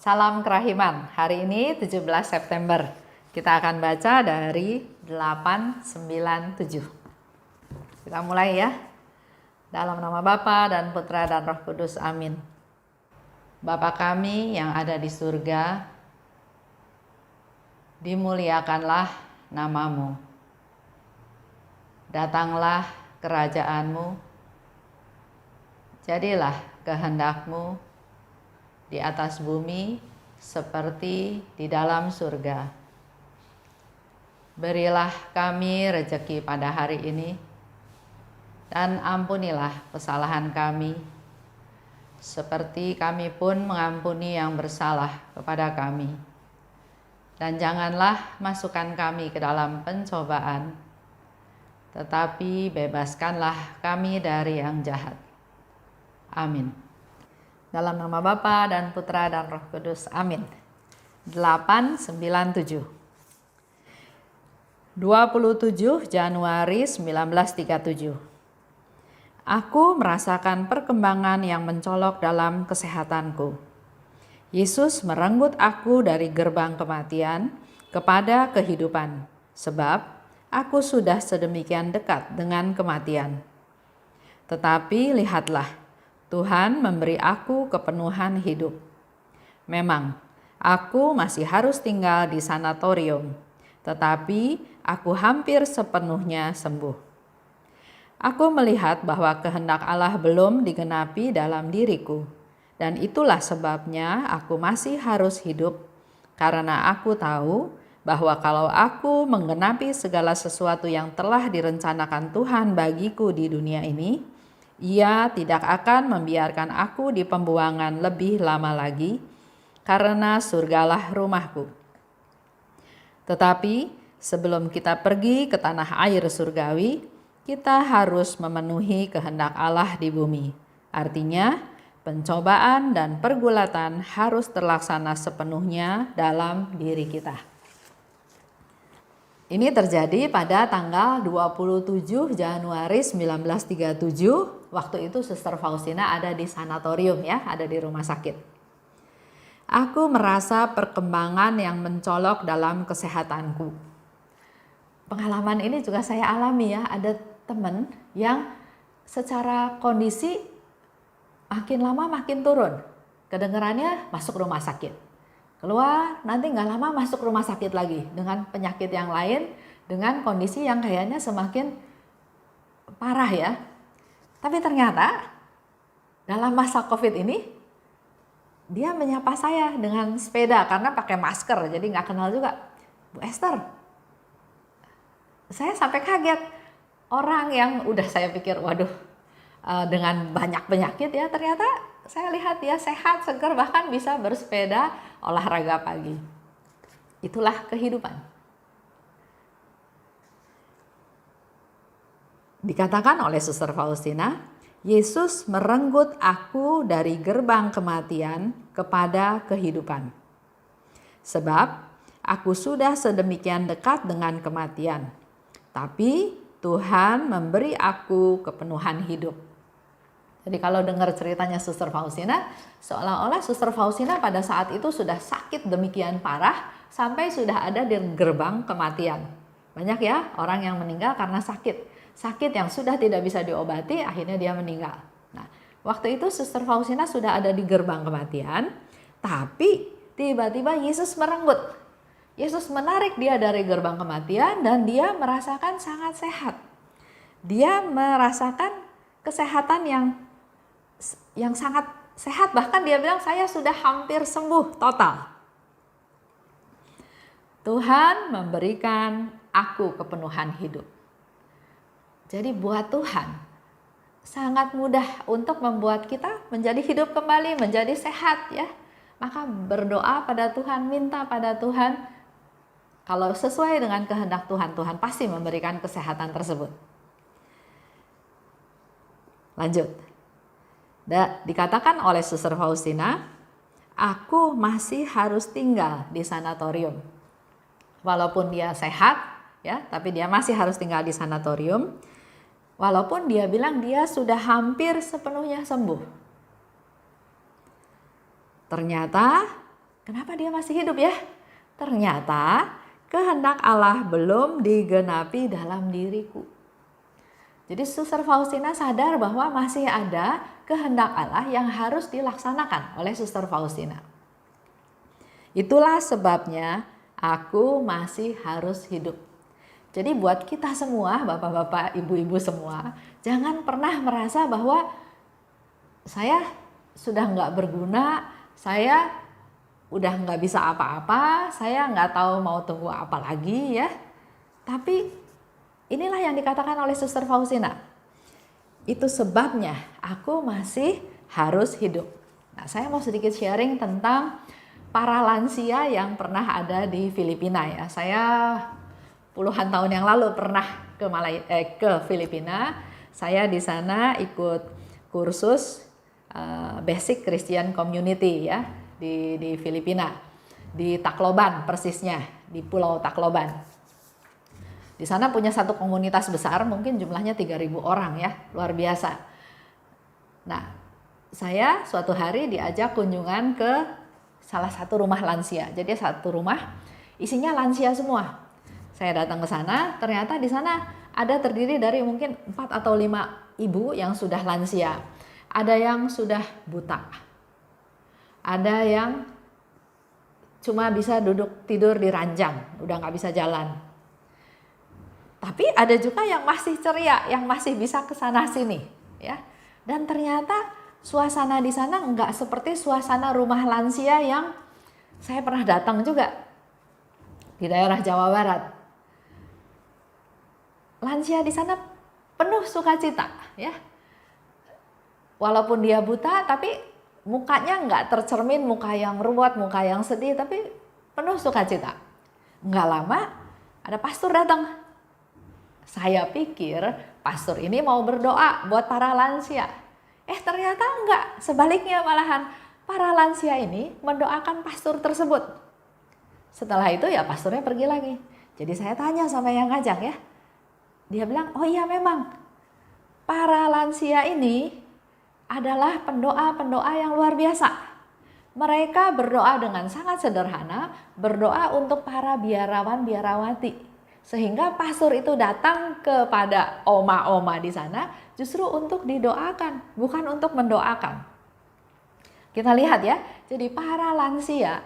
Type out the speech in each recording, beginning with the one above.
Salam Kerahiman. Hari ini 17 September. Kita akan baca dari 897. Kita mulai ya. Dalam nama Bapa dan Putra dan Roh Kudus. Amin. Bapa kami yang ada di surga, dimuliakanlah namamu. Datanglah kerajaanmu. Jadilah kehendakmu di atas bumi seperti di dalam surga. Berilah kami rejeki pada hari ini, dan ampunilah kesalahan kami, seperti kami pun mengampuni yang bersalah kepada kami. Dan janganlah masukkan kami ke dalam pencobaan, tetapi bebaskanlah kami dari yang jahat. Amin. Dalam nama Bapa dan Putra dan Roh Kudus. Amin. 897. 27 Januari 1937. Aku merasakan perkembangan yang mencolok dalam kesehatanku. Yesus merenggut aku dari gerbang kematian kepada kehidupan, sebab aku sudah sedemikian dekat dengan kematian. Tetapi lihatlah, Tuhan memberi aku kepenuhan hidup. Memang, aku masih harus tinggal di sanatorium, tetapi aku hampir sepenuhnya sembuh. Aku melihat bahwa kehendak Allah belum digenapi dalam diriku, dan itulah sebabnya aku masih harus hidup, karena aku tahu bahwa kalau aku menggenapi segala sesuatu yang telah direncanakan Tuhan bagiku di dunia ini, Ia tidak akan membiarkan aku di pembuangan lebih lama lagi, karena surgalah rumahku. Tetapi sebelum kita pergi ke tanah air surgawi, kita harus memenuhi kehendak Allah di bumi. Artinya, pencobaan dan pergulatan harus terlaksana sepenuhnya dalam diri kita. Ini terjadi pada tanggal 27 Januari 1937. Waktu itu Suster Faustina ada di sanatorium ya, ada di rumah sakit. Aku merasa perkembangan yang mencolok dalam kesehatanku. Pengalaman ini juga saya alami ya, ada teman yang secara kondisi makin lama makin turun. Kedengarannya masuk rumah sakit. Keluar, nanti nggak lama masuk rumah sakit lagi dengan penyakit yang lain, dengan kondisi yang kayaknya semakin parah ya. Tapi ternyata dalam masa COVID ini, dia menyapa saya dengan sepeda karena pakai masker, jadi nggak kenal juga. Bu Esther, saya sampai kaget. Orang yang udah saya pikir, waduh, dengan banyak penyakit ya, ternyata saya lihat dia sehat, segar, bahkan bisa bersepeda, olahraga pagi. Itulah kehidupan. Dikatakan oleh Suster Faustina, Yesus merenggut aku dari gerbang kematian kepada kehidupan. Sebab aku sudah sedemikian dekat dengan kematian, tapi Tuhan memberi aku kepenuhan hidup. Jadi kalau dengar ceritanya Suster Faustina, seolah-olah Suster Faustina pada saat itu sudah sakit demikian parah sampai sudah ada di gerbang kematian. Banyak ya orang yang meninggal karena sakit. Sakit yang sudah tidak bisa diobati, akhirnya dia meninggal. Nah, waktu itu Suster Faustina sudah ada di gerbang kematian, tapi tiba-tiba Yesus merenggut. Yesus menarik dia dari gerbang kematian dan dia merasakan sangat sehat. Dia merasakan kesehatan yang sangat sehat, bahkan dia bilang saya sudah hampir sembuh total. Tuhan memberikan aku kepenuhan hidup. Jadi buat Tuhan sangat mudah untuk membuat kita menjadi hidup kembali, menjadi sehat ya. Maka berdoa pada Tuhan, minta pada Tuhan. Kalau sesuai dengan kehendak Tuhan, Tuhan pasti memberikan kesehatan tersebut. Lanjut. Dikatakan oleh Suster Faustina, aku masih harus tinggal di sanatorium. Walaupun dia sehat, ya, tapi dia masih harus tinggal di sanatorium. Walaupun dia bilang dia sudah hampir sepenuhnya sembuh. Ternyata Kenapa dia masih hidup ya? Ternyata kehendak Allah belum digenapi dalam diriku. Jadi Suster Faustina sadar bahwa masih ada kehendak Allah yang harus dilaksanakan oleh Suster Faustina. Itulah sebabnya aku masih harus hidup. Jadi buat kita semua, bapak-bapak, ibu-ibu semua, jangan pernah merasa bahwa saya sudah nggak berguna, saya udah nggak bisa apa-apa, saya nggak tahu mau tunggu apa lagi ya. Tapi inilah yang dikatakan oleh Suster Faustina. Itu sebabnya aku masih harus hidup. Nah, saya mau sedikit sharing tentang para lansia yang pernah ada di Filipina ya. Saya puluhan tahun yang lalu pernah ke Filipina. Saya di sana ikut kursus Basic Christian Community ya di Filipina, di Tacloban persisnya, di Pulau Tacloban. Di sana punya satu komunitas besar, mungkin jumlahnya 3.000 orang ya, luar biasa. Nah, saya suatu hari diajak kunjungan ke salah satu rumah lansia. Jadi satu rumah isinya lansia semua. Saya datang ke sana, ternyata di sana ada terdiri dari mungkin 4 atau 5 ibu yang sudah lansia. Ada yang sudah buta. Ada yang cuma bisa duduk tidur di ranjang, udah nggak bisa jalan. Tapi ada juga yang masih ceria, yang masih bisa ke sana sini, ya. Dan ternyata suasana di sana nggak seperti suasana rumah lansia yang saya pernah datang juga di daerah Jawa Barat. Lansia di sana penuh sukacita, ya. Walaupun dia buta, tapi mukanya nggak tercermin muka yang ruwet, muka yang sedih, tapi penuh sukacita. Nggak lama ada pastor datang. Saya pikir pastor ini mau berdoa buat para lansia. Ternyata enggak, sebaliknya malahan para lansia ini mendoakan pastor tersebut. Setelah itu ya pastornya pergi lagi. Jadi saya tanya sama yang ngajak ya. Dia bilang, oh iya memang para lansia ini adalah pendoa-pendoa yang luar biasa. Mereka berdoa dengan sangat sederhana, berdoa untuk para biarawan-biarawati. Sehingga pastor itu datang kepada oma-oma di sana justru untuk didoakan, bukan untuk mendoakan. Kita lihat ya, jadi para lansia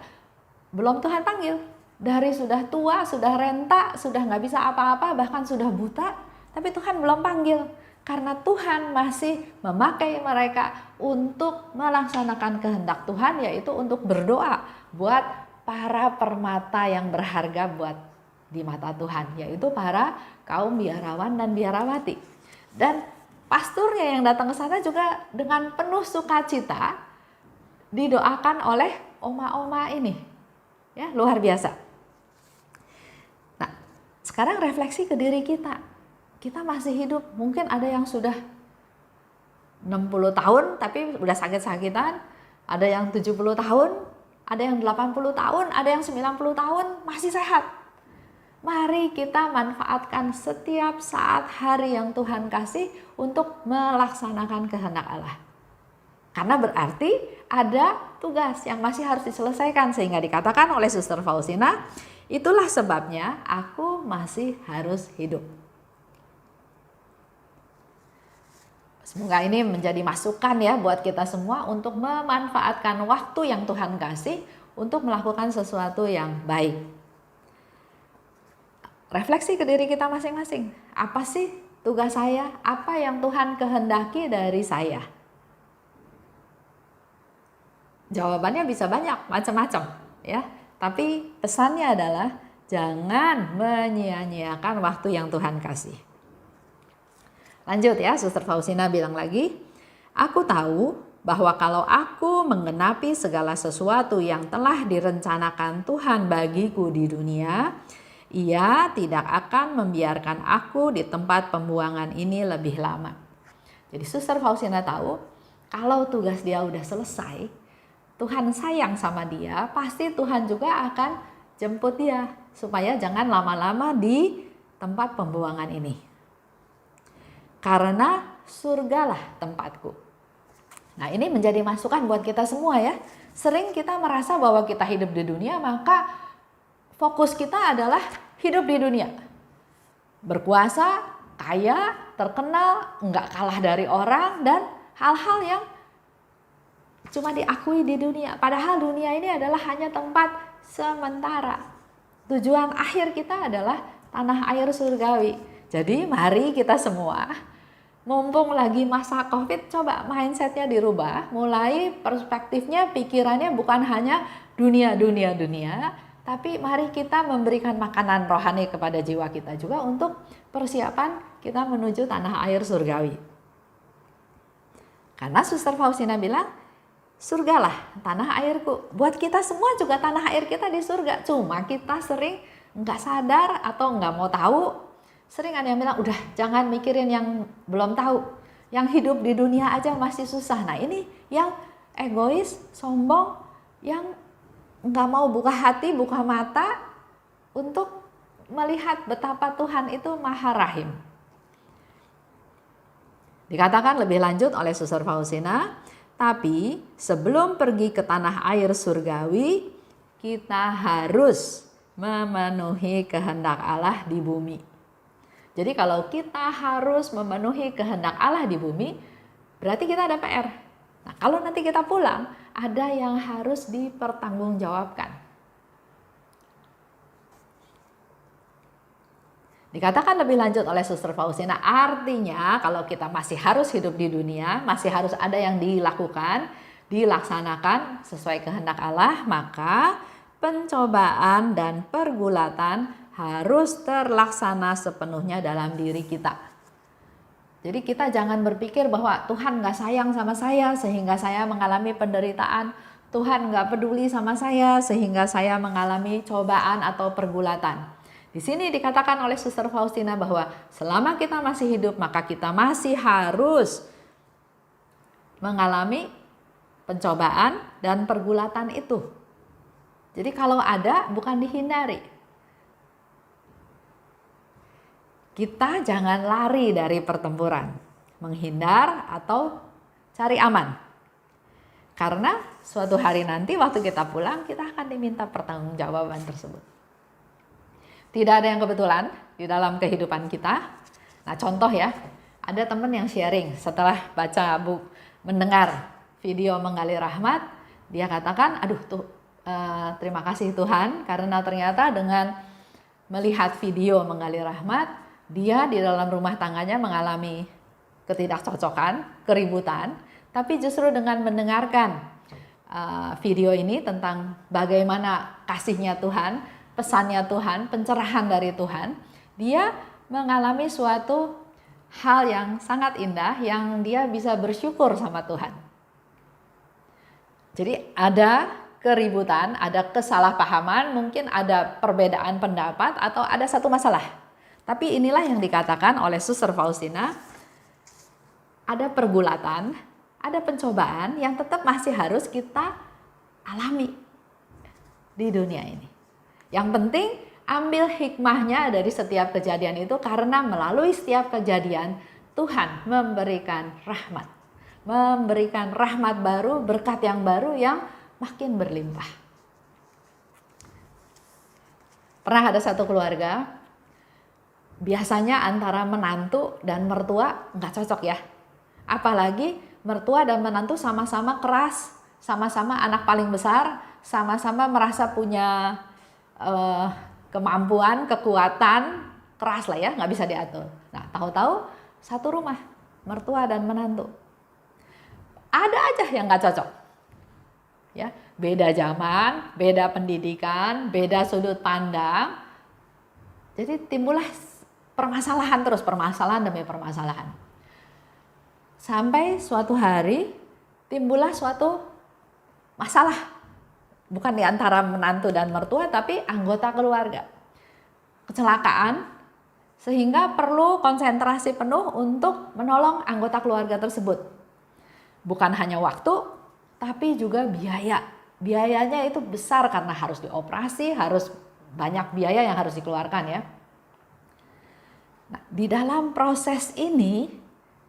belum Tuhan panggil. Dari sudah tua, sudah renta, sudah nggak bisa apa-apa, bahkan sudah buta, tapi Tuhan belum panggil. Karena Tuhan masih memakai mereka untuk melaksanakan kehendak Tuhan, yaitu untuk berdoa buat para permata yang berharga buat di mata Tuhan, yaitu para kaum biarawan dan biarawati. Dan pastornya yang datang ke sana juga dengan penuh sukacita didoakan oleh oma-oma ini. Ya, luar biasa. Nah, sekarang refleksi ke diri kita. Kita masih hidup, mungkin ada yang sudah 60 tahun tapi udah sakit-sakitan, ada yang 70 tahun, ada yang 80 tahun, ada yang 90 tahun masih sehat. Mari kita manfaatkan setiap saat hari yang Tuhan kasih untuk melaksanakan kehendak Allah. Karena berarti ada tugas yang masih harus diselesaikan, sehingga dikatakan oleh Suster Faustina, itulah sebabnya aku masih harus hidup. Semoga ini menjadi masukan ya buat kita semua untuk memanfaatkan waktu yang Tuhan kasih untuk melakukan sesuatu yang baik. Refleksi ke diri kita masing-masing. Apa sih tugas saya? Apa yang Tuhan kehendaki dari saya? Jawabannya bisa banyak, macam-macam ya. Tapi pesannya adalah jangan menyia-nyiakan waktu yang Tuhan kasih. Lanjut ya, Suster Faustina bilang lagi, aku tahu bahwa kalau aku menggenapi segala sesuatu yang telah direncanakan Tuhan bagiku di dunia, Ia tidak akan membiarkan aku di tempat pembuangan ini lebih lama. Jadi Suster Faustina tahu, kalau tugas dia udah selesai, Tuhan sayang sama dia, pasti Tuhan juga akan jemput dia, supaya jangan lama-lama di tempat pembuangan ini. Karena surgalah tempatku. Nah, ini menjadi masukan buat kita semua ya. Sering kita merasa bahwa kita hidup di dunia, maka fokus kita adalah hidup di dunia. Berkuasa, kaya, terkenal, nggak kalah dari orang, dan hal-hal yang cuma diakui di dunia. Padahal dunia ini adalah hanya tempat sementara. Tujuan akhir kita adalah tanah air surgawi. Jadi mari kita semua, mumpung lagi masa COVID, coba mindsetnya dirubah. Mulai perspektifnya, pikirannya bukan hanya dunia, tapi mari kita memberikan makanan rohani kepada jiwa kita juga untuk persiapan kita menuju tanah air surgawi. Karena Suster Faustina bilang, surgalah tanah airku. Buat kita semua juga tanah air kita di surga. Cuma kita sering nggak sadar atau nggak mau tahu. Sering ada yang bilang, udah jangan mikirin yang belum tahu. Yang hidup di dunia aja masih susah. Nah ini yang egois, sombong, yang nggak mau buka hati, buka mata untuk melihat betapa Tuhan itu Maha Rahim. Dikatakan lebih lanjut oleh Suster Faustina, tapi sebelum pergi ke tanah air surgawi, kita harus memenuhi kehendak Allah di bumi. Jadi kalau kita harus memenuhi kehendak Allah di bumi, berarti kita ada PR. Nah, kalau nanti kita pulang, ada yang harus dipertanggungjawabkan. Dikatakan lebih lanjut oleh Suster Faustina, artinya kalau kita masih harus hidup di dunia, masih harus ada yang dilakukan, dilaksanakan sesuai kehendak Allah, maka pencobaan dan pergulatan harus terlaksana sepenuhnya dalam diri kita. Jadi kita jangan berpikir bahwa Tuhan nggak sayang sama saya sehingga saya mengalami penderitaan, Tuhan nggak peduli sama saya sehingga saya mengalami cobaan atau pergulatan. Di sini dikatakan oleh Suster Faustina bahwa selama kita masih hidup, maka kita masih harus mengalami pencobaan dan pergulatan itu. Jadi kalau ada, bukan dihindari. Kita jangan lari dari pertempuran, menghindar atau cari aman. Karena suatu hari nanti waktu kita pulang, kita akan diminta pertanggungjawaban tersebut. Tidak ada yang kebetulan di dalam kehidupan kita. Nah contoh ya, ada teman yang sharing setelah baca mendengar video Menggali Rahmat, dia katakan, aduh terima kasih Tuhan karena ternyata dengan melihat video Menggali Rahmat, dia di dalam rumah tangganya mengalami ketidakcocokan, keributan, tapi justru dengan mendengarkan video ini tentang bagaimana kasihnya Tuhan, pesannya Tuhan, pencerahan dari Tuhan, dia mengalami suatu hal yang sangat indah yang dia bisa bersyukur sama Tuhan. Jadi ada keributan, ada kesalahpahaman, mungkin ada perbedaan pendapat atau ada satu masalah. Tapi inilah yang dikatakan oleh Suster Faustina, ada pergulatan, ada pencobaan yang tetap masih harus kita alami di dunia ini. Yang penting ambil hikmahnya dari setiap kejadian itu, karena melalui setiap kejadian Tuhan memberikan rahmat. Memberikan rahmat baru, berkat yang baru yang makin berlimpah. Pernah ada satu keluarga, biasanya antara menantu dan mertua nggak cocok ya. Apalagi mertua dan menantu sama-sama keras, sama-sama anak paling besar, sama-sama merasa punya kemampuan, kekuatan, keras lah ya, nggak bisa diatur. Nah, tahu-tahu satu rumah, mertua dan menantu. Ada aja yang nggak cocok. Ya, beda zaman, beda pendidikan, beda sudut pandang. Jadi timbullah permasalahan terus, permasalahan demi permasalahan. Sampai suatu hari timbullah suatu masalah. Bukan di antara menantu dan mertua, tapi anggota keluarga. Kecelakaan, sehingga perlu konsentrasi penuh untuk menolong anggota keluarga tersebut. Bukan hanya waktu, tapi juga biaya. Biayanya itu besar karena harus dioperasi, harus banyak biaya yang harus dikeluarkan ya. Nah, di dalam proses ini,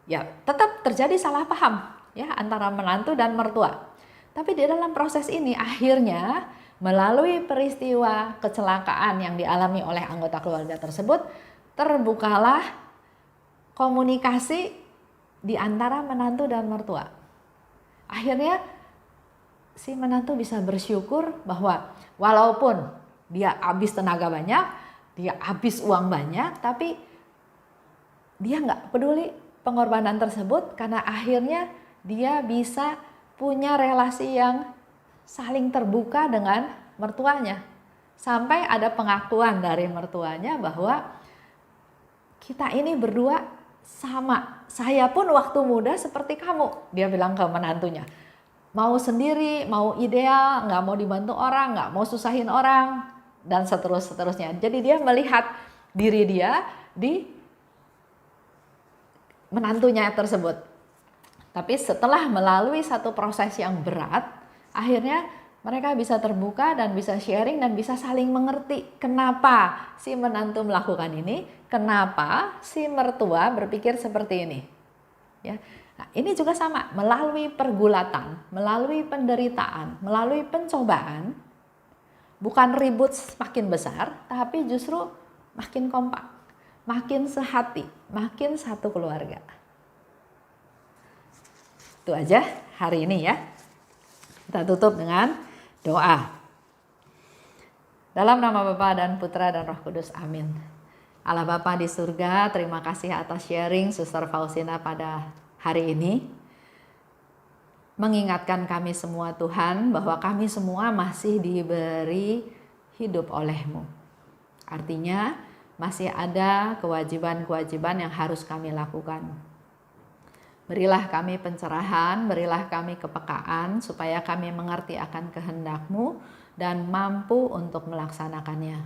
ya tetap terjadi salah paham ya antara menantu dan mertua. Tapi di dalam proses ini akhirnya melalui peristiwa kecelakaan yang dialami oleh anggota keluarga tersebut, terbukalah komunikasi di antara menantu dan mertua. Akhirnya si menantu bisa bersyukur bahwa walaupun dia habis tenaga banyak, dia habis uang banyak, tapi dia nggak peduli pengorbanan tersebut karena akhirnya dia bisa punya relasi yang saling terbuka dengan mertuanya. Sampai ada pengakuan dari mertuanya bahwa kita ini berdua sama. Saya pun waktu muda seperti kamu, dia bilang ke menantunya. Mau sendiri, mau ideal, nggak mau dibantu orang, nggak mau susahin orang, dan seterusnya. Jadi dia melihat diri dia di menantunya tersebut. Tapi setelah melalui satu proses yang berat, akhirnya mereka bisa terbuka dan bisa sharing dan bisa saling mengerti kenapa si menantu melakukan ini, kenapa si mertua berpikir seperti ini. Ya. Nah, ini juga sama, melalui pergulatan, melalui penderitaan, melalui pencobaan, bukan ribut makin besar, tapi justru makin kompak, makin sehati, makin satu keluarga. Itu aja hari ini ya. Kita tutup dengan doa. Dalam nama Bapa dan Putra dan Roh Kudus, amin. Allah Bapa di surga, terima kasih atas sharing Suster Faustina pada hari ini. Mengingatkan kami semua Tuhan bahwa kami semua masih diberi hidup oleh-Mu. Artinya masih ada kewajiban-kewajiban yang harus kami lakukan. Berilah kami pencerahan, berilah kami kepekaan supaya kami mengerti akan kehendak-Mu dan mampu untuk melaksanakannya.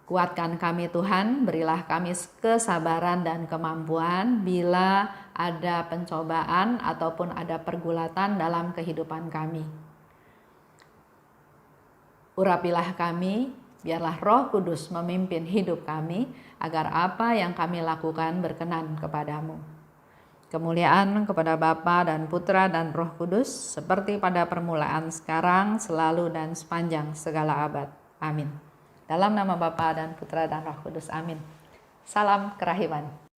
Kuatkan kami Tuhan, berilah kami kesabaran dan kemampuan bila ada pencobaan ataupun ada pergulatan dalam kehidupan kami. Urapilah kami, biarlah Roh Kudus memimpin hidup kami agar apa yang kami lakukan berkenan kepadamu. Kemuliaan kepada Bapa dan Putra dan Roh Kudus seperti pada permulaan, sekarang, selalu dan sepanjang segala abad. Amin. Dalam nama Bapa dan Putra dan Roh Kudus. Amin. Salam kerahiman.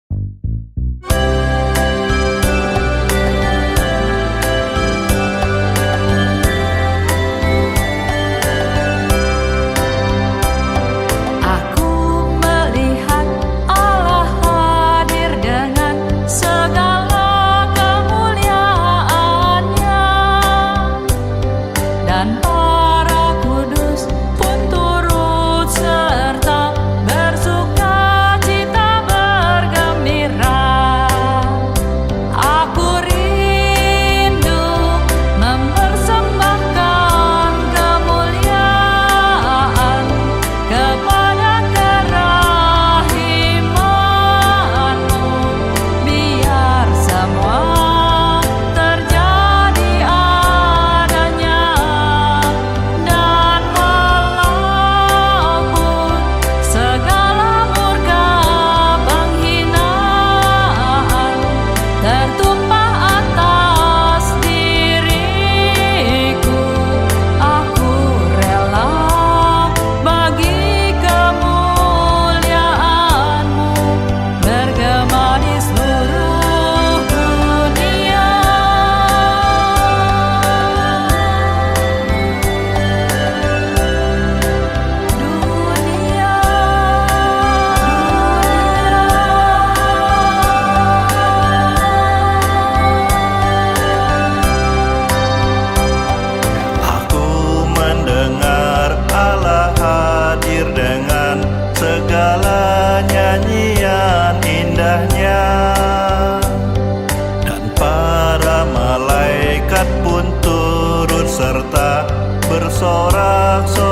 serta bersorak-sorak.